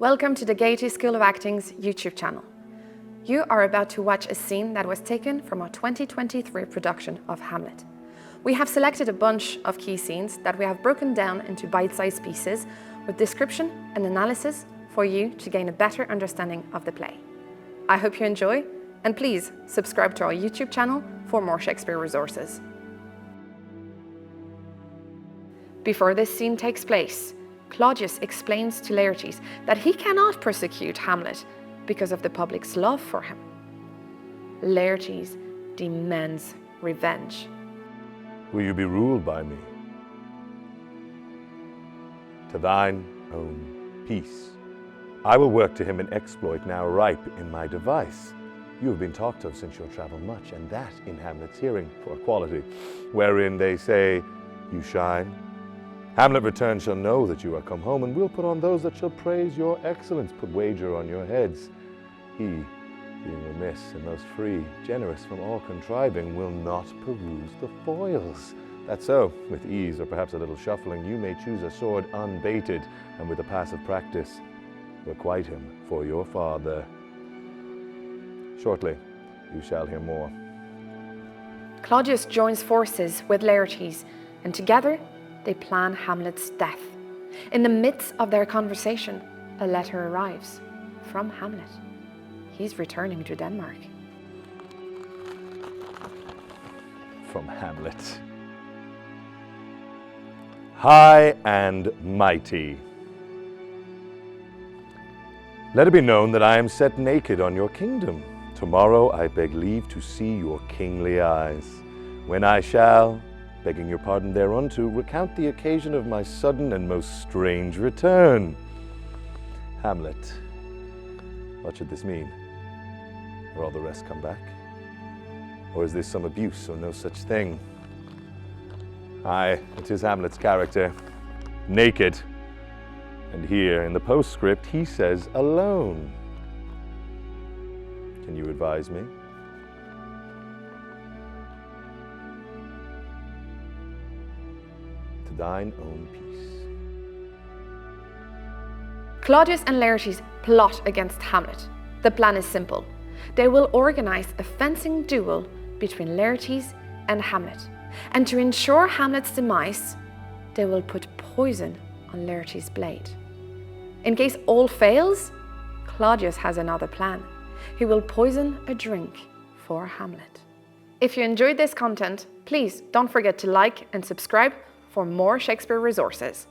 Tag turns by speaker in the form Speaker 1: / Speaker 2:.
Speaker 1: Welcome to the Gaiety School of Acting's YouTube channel. You are about to watch a scene that was taken from our 2023 production of Hamlet. We have selected a bunch of key scenes that we have broken down into bite-sized pieces with description and analysis for you to gain a better understanding of the play. I hope you enjoy, and please subscribe to our YouTube channel for more Shakespeare resources. Before this scene takes place, Claudius explains to Laertes that he cannot persecute Hamlet because of the public's love for him. Laertes demands revenge.
Speaker 2: Will you be ruled by me? To thine own peace. I will work to him an exploit now ripe in my device. You have been talked of since your travel much, and that in Hamlet's hearing for a quality, wherein they say, you shine. Hamlet returned shall know that you are come home, and will put on those that shall praise your excellence, put wager on your heads. He, being remiss and most free, generous from all contriving, will not peruse the foils. That so, with ease or perhaps a little shuffling, you may choose a sword unbaited, and with a passive practice, requite him for your father. Shortly, you shall hear more.
Speaker 1: Claudius joins forces with Laertes, and together they plan Hamlet's death. In the midst of their conversation, a letter arrives from Hamlet. He's returning to Denmark.
Speaker 2: From Hamlet. High and mighty. Let it be known that I am set naked on your kingdom. Tomorrow I beg leave to see your kingly eyes, when I shall, begging your pardon thereunto, recount the occasion of my sudden and most strange return. Hamlet, what should this mean? Are all the rest come back? Or is this some abuse or no such thing? Aye, it is Hamlet's character, naked. And here in the postscript he says alone. Can you advise me? To thine own peace.
Speaker 1: Claudius and Laertes plot against Hamlet. The plan is simple. They will organize a fencing duel between Laertes and Hamlet. And to ensure Hamlet's demise, they will put poison on Laertes' blade. In case all fails, Claudius has another plan. He will poison a drink for Hamlet. If you enjoyed this content, please don't forget to like and subscribe for more Shakespeare resources.